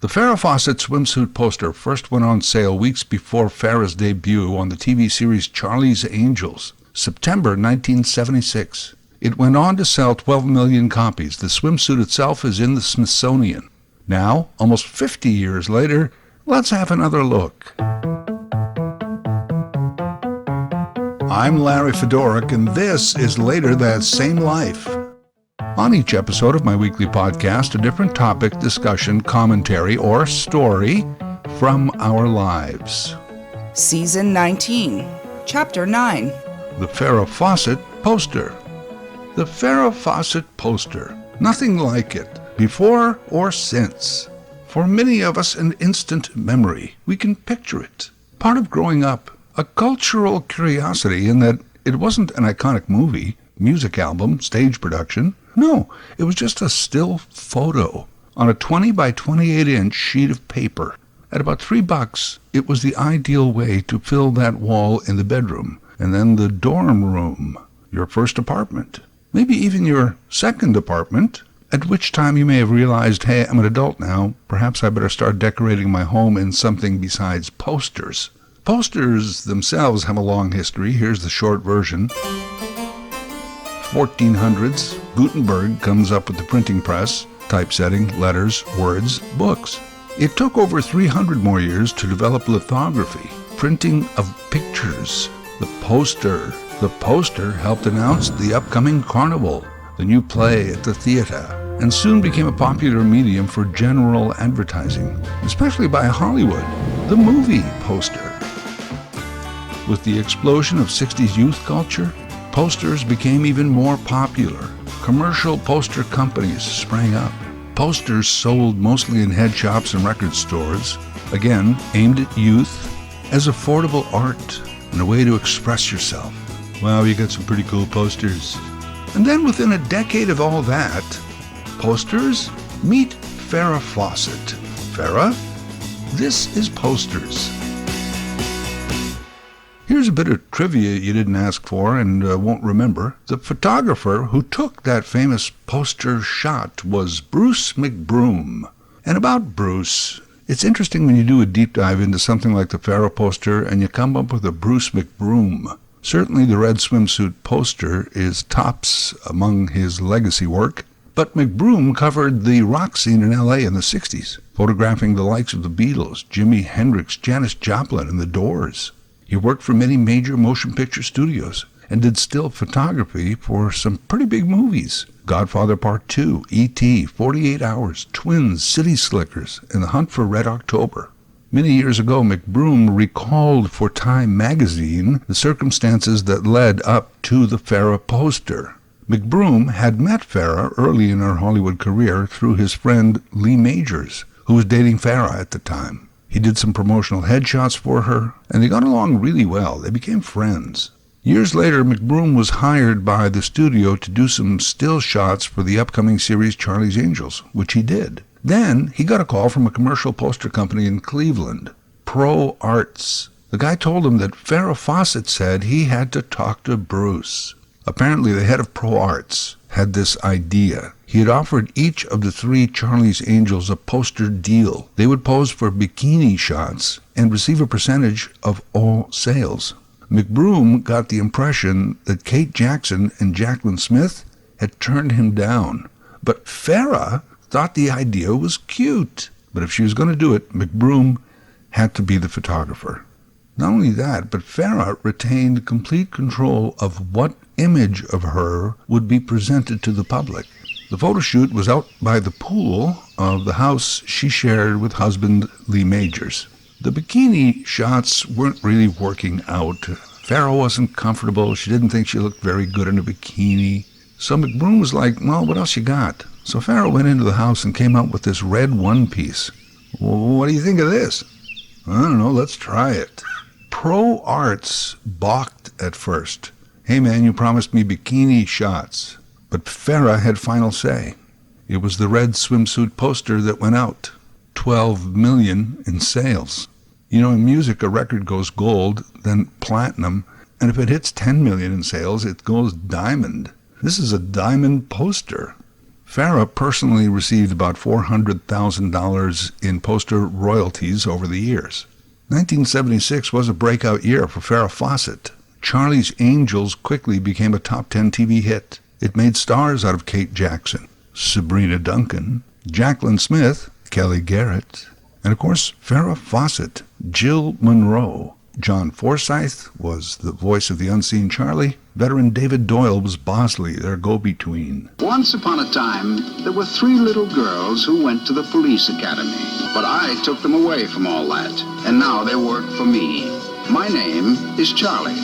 The Farrah Fawcett swimsuit poster first went on sale weeks before Farrah's debut on the TV series Charlie's Angels, September 1976. It went on to sell 12 million copies. The swimsuit itself is in the Smithsonian. Now, almost 50 years later, let's have another look. I'm Larry Fedoruk, and this is Later That Same Life. On each episode of my weekly podcast, a different topic, discussion, commentary, or story from our lives. Season 19, Chapter 9. The Farrah Fawcett poster. The Farrah Fawcett poster. Nothing like it, before or since. For many of us, an instant memory. We can picture it. Part of growing up, a cultural curiosity in that it wasn't an iconic movie, music album, stage production. No, it was just a still photo on a 20 by 28 inch sheet of paper. At about $3, it was the ideal way to fill that wall in the bedroom, and then the dorm room, your first apartment, maybe even your second apartment, at which time you may have realized, hey, I'm an adult now, perhaps I better start decorating my home in something besides posters. Posters themselves have a long history. Here's the short version. 1400s, Gutenberg comes up with the printing press, typesetting, letters, words, books. It took over 300 more years to develop lithography, printing of pictures. The poster helped announce the upcoming carnival, the new play at the theater, and soon became a popular medium for general advertising, especially by Hollywood, the movie poster. With the explosion of 60s youth culture, posters became even more popular. Commercial poster companies sprang up. Posters sold mostly in head shops and record stores, again aimed at youth, as affordable art and a way to express yourself. Wow, you got some pretty cool posters. And then within a decade of all that, posters, meet Farrah Fawcett. Farrah, this is posters. Here's a bit of trivia you didn't ask for and won't remember. The photographer who took that famous poster shot was Bruce McBroom. And about Bruce, it's interesting when you do a deep dive into something like the Farrah poster and you come up with a Bruce McBroom. Certainly the red swimsuit poster is tops among his legacy work, but McBroom covered the rock scene in L.A. in the 60s, photographing the likes of the Beatles, Jimi Hendrix, Janis Joplin, and the Doors. He worked for many major motion picture studios and did still photography for some pretty big movies. Godfather Part 2, E.T., 48 Hours, Twins, City Slickers, and The Hunt for Red October. Many years ago, McBroom recalled for Time magazine the circumstances that led up to the Farrah poster. McBroom had met Farrah early in her Hollywood career through his friend Lee Majors, who was dating Farrah at the time. He did some promotional headshots for her, and they got along really well. They became friends. Years later, McBroom was hired by the studio to do some still shots for the upcoming series Charlie's Angels, which he did. Then he got a call from a commercial poster company in Cleveland, Pro Arts. The guy told him that Farrah Fawcett said he had to talk to Bruce. Apparently, the head of Pro Arts had this idea. He had offered each of the 3 Charlie's Angels a poster deal. They would pose for bikini shots and receive a percentage of all sales. McBroom got the impression that Kate Jackson and Jacqueline Smith had turned him down. But Farrah thought the idea was cute. But if she was going to do it, McBroom had to be the photographer. Not only that, but Farrah retained complete control of what image of her would be presented to the public. The photo shoot was out by the pool of the house she shared with husband Lee Majors. The bikini shots weren't really working out. Farrah wasn't comfortable. She didn't think she looked very good in a bikini. So McBroom was like, well, what else you got? So Farrah went into the house and came out with this red one-piece. Well, what do you think of this? I don't know, let's try it. Pro Arts balked at first. Hey man, you promised me bikini shots. But Farrah had final say. It was the red swimsuit poster that went out. 12 million in sales. You know, in music, a record goes gold, then platinum, and if it hits 10 million in sales, it goes diamond. This is a diamond poster. Farrah personally received about $400,000 in poster royalties over the years. 1976 was a breakout year for Farrah Fawcett. Charlie's Angels quickly became a top 10 TV hit. It made stars out of Kate Jackson, Sabrina Duncan, Jacqueline Smith, Kelly Garrett, and of course Farrah Fawcett, Jill Monroe. John Forsythe was the voice of the unseen Charlie. Veteran David Doyle was Bosley, their go-between. Once upon a time, there were 3 little girls who went to the police academy. But I took them away from all that, and now they work for me. My name is Charlie.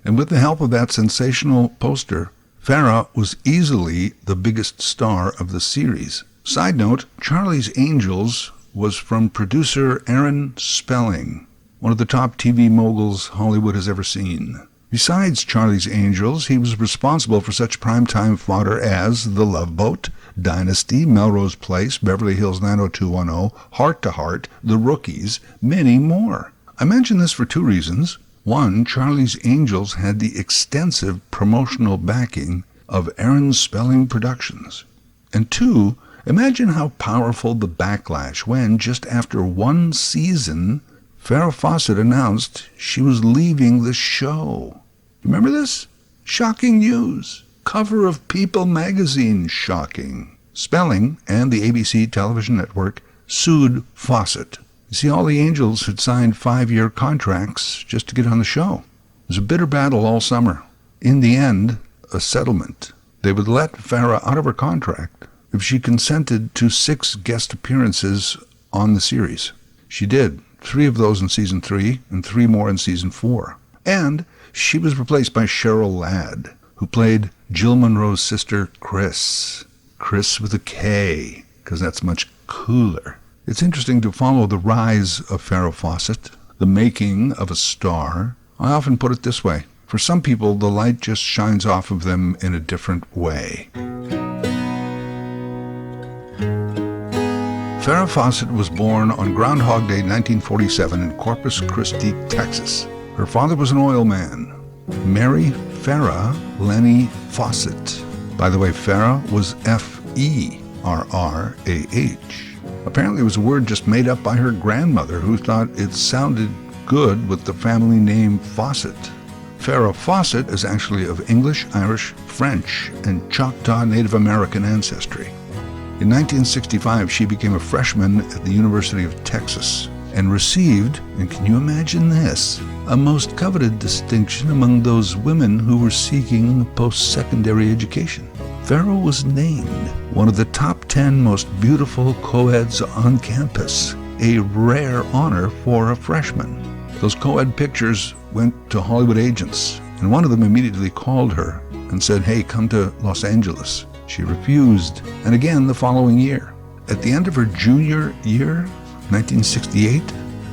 And with the help of that sensational poster, Farrah was easily the biggest star of the series. Side note, Charlie's Angels was from producer Aaron Spelling, one of the top TV moguls Hollywood has ever seen. Besides Charlie's Angels, he was responsible for such primetime fodder as The Love Boat, Dynasty, Melrose Place, Beverly Hills 90210, Heart to Heart, The Rookies, many more. I mention this for 2 reasons. One, Charlie's Angels had the extensive promotional backing of Aaron Spelling Productions. And 2, imagine how powerful the backlash when, just after 1 season, Farrah Fawcett announced she was leaving the show. Remember this? Shocking news. Cover of People magazine, shocking. Spelling and the ABC television network sued Fawcett. You see, all the Angels had signed 5-year contracts just to get on the show. It was a bitter battle all summer. In the end, a settlement. They would let Farrah out of her contract if she consented to 6 guest appearances on the series. She did, 3 of those in season 3 and 3 more in season 4. And she was replaced by Cheryl Ladd, who played Jill Monroe's sister Chris. Chris with a K, because that's much cooler. It's interesting to follow the rise of Farrah Fawcett, the making of a star. I often put it this way. For some people, the light just shines off of them in a different way. Farrah Fawcett was born on Groundhog Day 1947 in Corpus Christi, Texas. Her father was an oil man, Mary Farrah Lenny Fawcett. By the way, Farrah was F-E-R-R-A-H. Apparently it was a word just made up by her grandmother, who thought it sounded good with the family name Fawcett. Farrah Fawcett is actually of English, Irish, French, and Choctaw Native American ancestry. In 1965, she became a freshman at the University of Texas and received, and can you imagine this, a most coveted distinction among those women who were seeking post-secondary education. Farrah was named one of the top 10 most beautiful co-eds on campus, a rare honor for a freshman. Those co-ed pictures went to Hollywood agents, and one of them immediately called her and said, "Hey, come to Los Angeles." She refused, and again the following year. At the end of her junior year, 1968,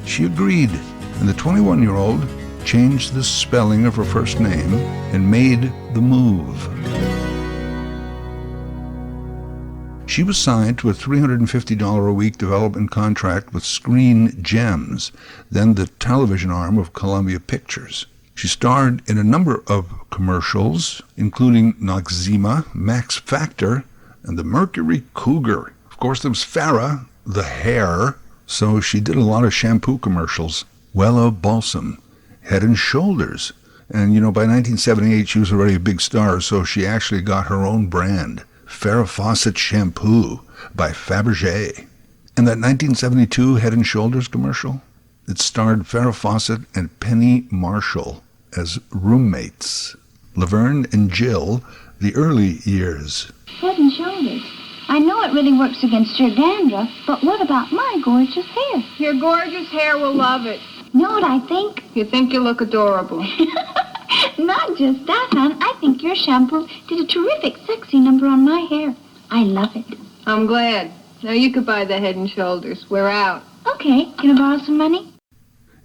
she agreed, and the 21-year-old changed the spelling of her first name and made the move. She was signed to a $350 a week development contract with Screen Gems, then the television arm of Columbia Pictures. She starred in a number of commercials, including Noxzema, Max Factor, and the Mercury Cougar. Of course, there was Farrah, the hair, so she did a lot of shampoo commercials. Wella Balsam, Head and Shoulders. And, by 1978, she was already a big star, so she actually got her own brand, Farrah Fawcett Shampoo by Fabergé. And that 1972 Head and Shoulders commercial, it starred Farrah Fawcett and Penny Marshall as roommates. Laverne and Jill, the early years. Head and Shoulders. I know it really works against your dandruff, but what about my gorgeous hair? Your gorgeous hair will love it. Know what I think? You think you look adorable. Not just that, hon. I think your shampoo did a terrific sexy number on my hair. I love it. I'm glad. Now you could buy the Head and Shoulders. We're out. Okay, can I borrow some money?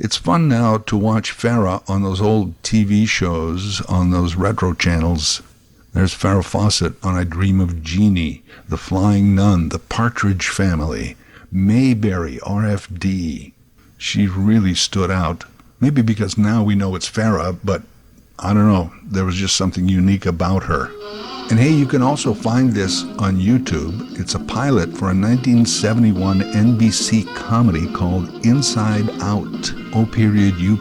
It's fun now to watch Farrah on those old TV shows, on those retro channels. There's Farrah Fawcett on I Dream of Jeannie, The Flying Nun, The Partridge Family, Mayberry, RFD. She really stood out. Maybe because now we know it's Farrah, but I don't know. There was just something unique about her. And hey, you can also find this on YouTube. It's a pilot for a 1971 NBC comedy called Inside Out. O.U.T.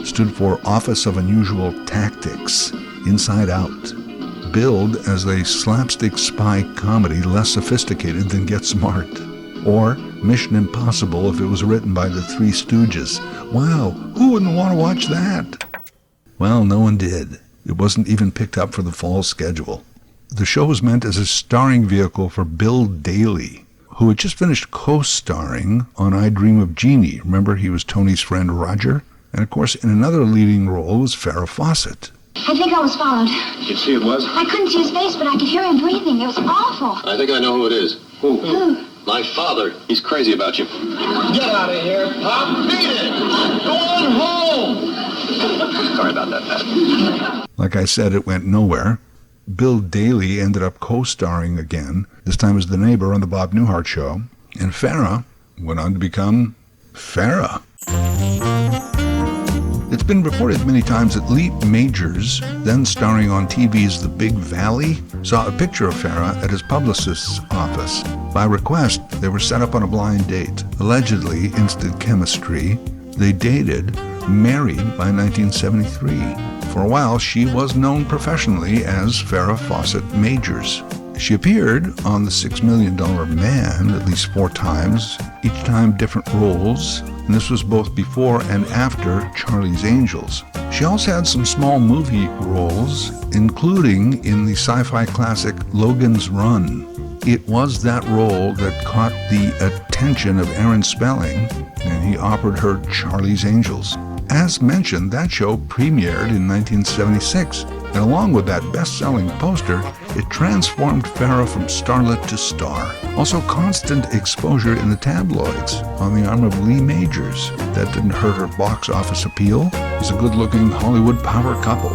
stood for Office of Unusual Tactics. Inside Out. Billed as a slapstick spy comedy less sophisticated than Get Smart. Or Mission Impossible if it was written by the Three Stooges. Wow, who wouldn't want to watch that? Well, no one did. It wasn't even picked up for the fall schedule. The show was meant as a starring vehicle for Bill Daly, who had just finished co-starring on I Dream of Jeannie. Remember, he was Tony's friend Roger? And of course, in another leading role was Farrah Fawcett. I think I was followed. You can see it was? I couldn't see his face, but I could hear him breathing. It was awful. I think I know who it is. Who? Who? My father. He's crazy about you. Get out of here, Pop. Beat it. Go on home. Sorry about that, Pat. Like I said, it went nowhere. Bill Daly ended up co-starring again, this time as the neighbor on the Bob Newhart Show. And Farrah went on to become Farrah. It's been reported many times that Lee Majors, then starring on TV's The Big Valley, saw a picture of Farrah at his publicist's office. By request, they were set up on a blind date. Allegedly, instant chemistry. They dated, married by 1973. For a while, she was known professionally as Farrah Fawcett Majors. She appeared on The $6 Million Man at least 4 times, each time different roles, and this was both before and after Charlie's Angels. She also had some small movie roles, including in the sci-fi classic Logan's Run. It was that role that caught the attention of Aaron Spelling, and he offered her Charlie's Angels. As mentioned, that show premiered in 1976, and along with that best-selling poster, it transformed Farrah from starlet to star. Also, constant exposure in the tabloids on the arm of Lee Majors. That didn't hurt her box office appeal. He's a good-looking Hollywood power couple.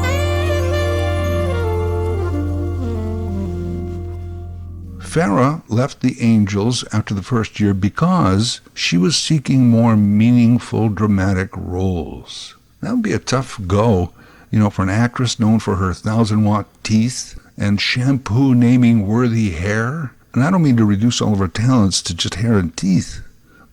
Farrah left the Angels after the first year because she was seeking more meaningful dramatic roles. That would be a tough go, for an actress known for her 1,000-watt teeth and shampoo-naming worthy hair. And I don't mean to reduce all of her talents to just hair and teeth,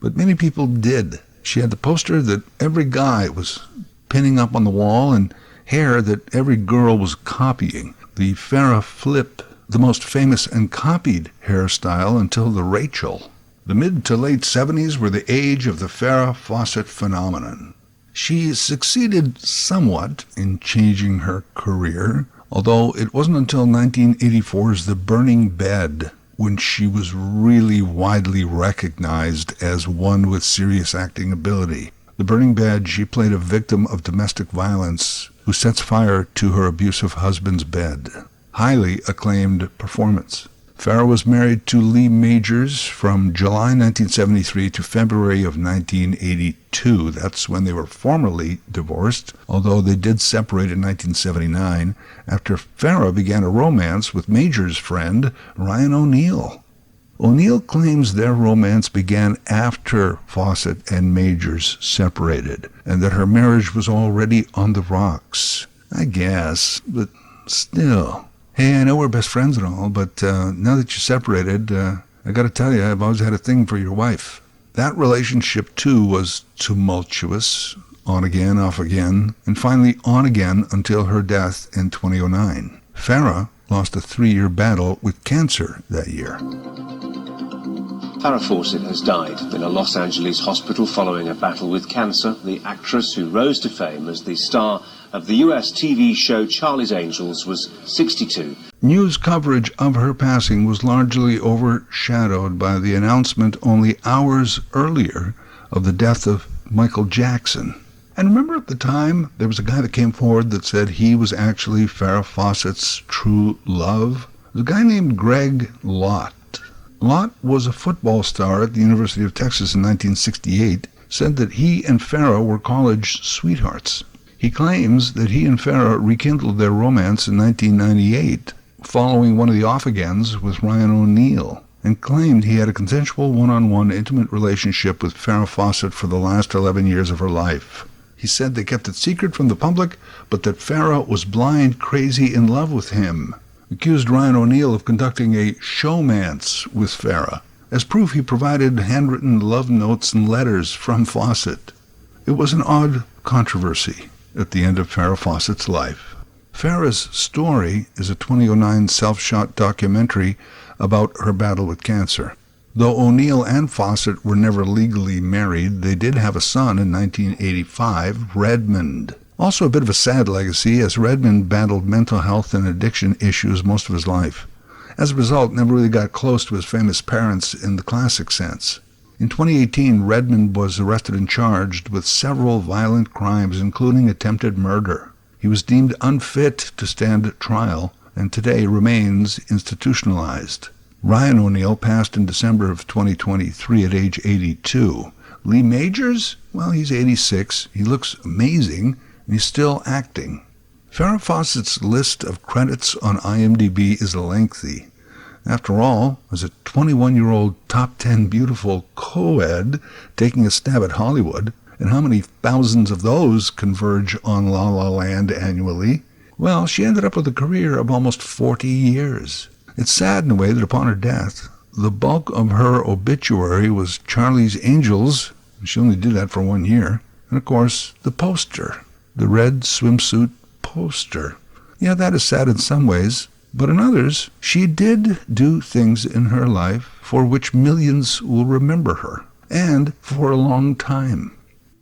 but many people did. She had the poster that every guy was pinning up on the wall and hair that every girl was copying. The Farrah flip, the most famous and copied hairstyle until the Rachel. The mid to late 70s were the age of the Farrah Fawcett phenomenon. She succeeded somewhat in changing her career, although it wasn't until 1984's The Burning Bed when she was really widely recognized as one with serious acting ability. The Burning Bed, she played a victim of domestic violence who sets fire to her abusive husband's bed. Highly acclaimed performance. Farrah was married to Lee Majors from July 1973 to February of 1982. That's when they were formally divorced, although they did separate in 1979 after Farrah began a romance with Majors' friend Ryan O'Neal. O'Neal claims their romance began after Fawcett and Majors separated, and that her marriage was already on the rocks. I guess, but still. Hey, I know we're best friends and all, but now that you're separated, I gotta tell you, I've always had a thing for your wife. That relationship, too, was tumultuous, on again, off again, and finally on again until her death in 2009. Farrah lost a 3-year battle with cancer that year. Farrah Fawcett has died in a Los Angeles hospital following a battle with cancer. The actress who rose to fame as the star of the US TV show Charlie's Angels was 62. News coverage of her passing was largely overshadowed by the announcement only hours earlier of the death of Michael Jackson. And remember at the time, there was a guy that came forward that said he was actually Farrah Fawcett's true love? There was a guy named Greg Lott. Lott was a football star at the University of Texas in 1968, said that he and Farrah were college sweethearts. He claims that he and Farrah rekindled their romance in 1998, following one of the off-agains with Ryan O'Neal, and claimed he had a consensual one-on-one intimate relationship with Farrah Fawcett for the last 11 years of her life. He said they kept it secret from the public, but that Farrah was blind, crazy, in love with him. accused Ryan O'Neal of conducting a showmance with Farrah. As proof, he provided handwritten love notes and letters from Fawcett. It was an odd controversy at the end of Farrah Fawcett's life. Farrah's story is a 2009 self-shot documentary about her battle with cancer. Though O'Neal and Fawcett were never legally married, they did have a son in 1985, Redmond. Also a bit of a sad legacy, as Redmond battled mental health and addiction issues most of his life. As a result, never really got close to his famous parents in the classic sense. In 2018, Redmond was arrested and charged with several violent crimes, including attempted murder. He was deemed unfit to stand trial, and today remains institutionalized. Ryan O'Neal passed in December of 2023 at age 82. Lee Majors? Well, he's 86. He looks amazing, and he's still acting. Farrah Fawcett's list of credits on IMDb is lengthy. After all, as a 21-year-old top 10 beautiful co-ed taking a stab at Hollywood, and how many thousands of those converge on La La Land annually? Well, she ended up with a career of almost 40 years. It's sad in a way that upon her death, the bulk of her obituary was Charlie's Angels. She only did that for 1 year. And of course, the poster, the red swimsuit poster. Yeah, that is sad in some ways, but in others, she did do things in her life for which millions will remember her, and for a long time.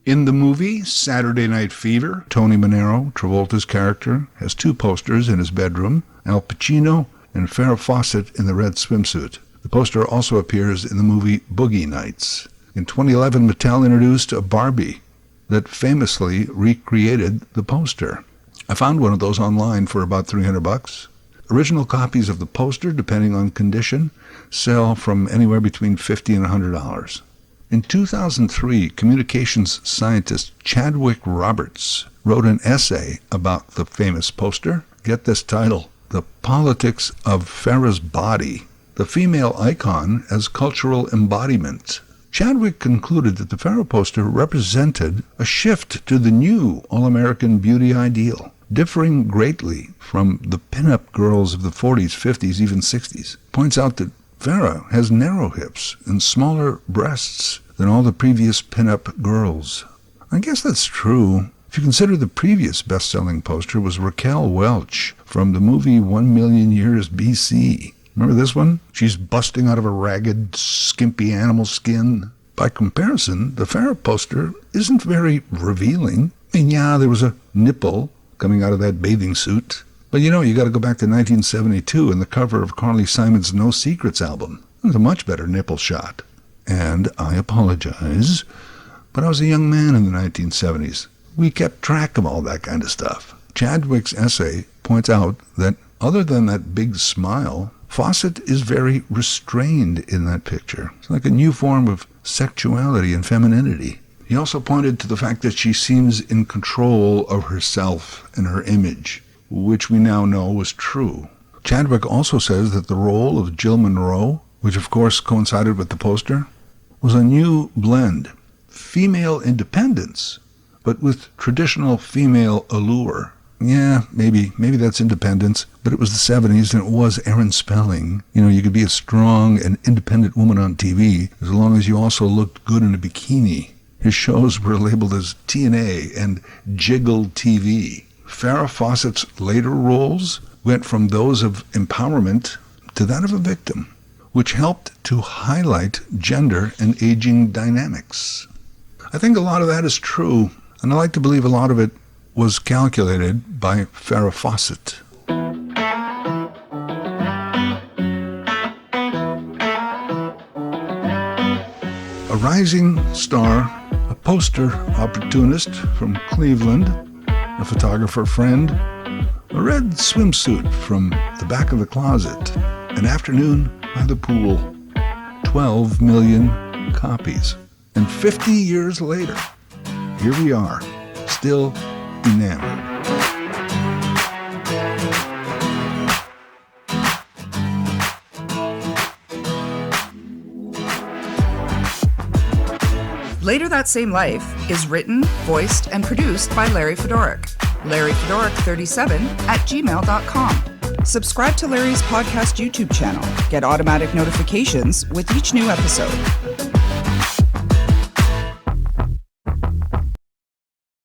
In the movie Saturday Night Fever, Tony Manero, Travolta's character, has 2 posters in his bedroom, Al Pacino and Farrah Fawcett in the red swimsuit. The poster also appears in the movie Boogie Nights. In 2011, Mattel introduced a Barbie that famously recreated the poster. I found one of those online for about $300. Original copies of the poster, depending on condition, sell from anywhere between $50 and $100. In 2003, communications scientist Chadwick Roberts wrote an essay about the famous poster. Get this title: The Politics of Farrah's Body, the Female Icon as Cultural Embodiment. Chadwick concluded that the Farrah poster represented a shift to the new all-American beauty ideal, differing greatly from the pin-up girls of the 40s, 50s, even 60s. Points out that Farrah has narrow hips and smaller breasts than all the previous pin-up girls. I guess that's true. If you consider the previous best-selling poster was Raquel Welch from the movie 1 Million Years B.C. Remember this one? She's busting out of a ragged, skimpy animal skin. By comparison, the Farrah poster isn't very revealing. I mean, yeah, there was a nipple coming out of that bathing suit. But you got to go back to 1972 and the cover of Carly Simon's No Secrets album. It was a much better nipple shot. And I apologize, but I was a young man in the 1970s. We kept track of all that kind of stuff. Chadwick's essay points out that other than that big smile, Fawcett is very restrained in that picture. It's like a new form of sexuality and femininity. He also pointed to the fact that she seems in control of herself and her image, which we now know was true. Chadwick also says that the role of Jill Monroe, which of course coincided with the poster, was a new blend. Female independence, but with traditional female allure. Yeah, maybe that's independence, but it was the 70s and it was Aaron Spelling. You could be a strong and independent woman on TV as long as you also looked good in a bikini. His shows were labeled as TNA and Jiggle TV. Farrah Fawcett's later roles went from those of empowerment to that of a victim, which helped to highlight gender and aging dynamics. I think a lot of that is true, and I like to believe a lot of it was calculated by Farrah Fawcett. A rising star, a poster opportunist from Cleveland, a photographer friend, a red swimsuit from the back of the closet, an afternoon by the pool, 12 million copies. And 50 years later, here we are, still enamored. Later That Same Life is written, voiced, and produced by Larry Fedoruk. LarryFedoruk37 @gmail.com. Subscribe to Larry's podcast YouTube channel. Get automatic notifications with each new episode.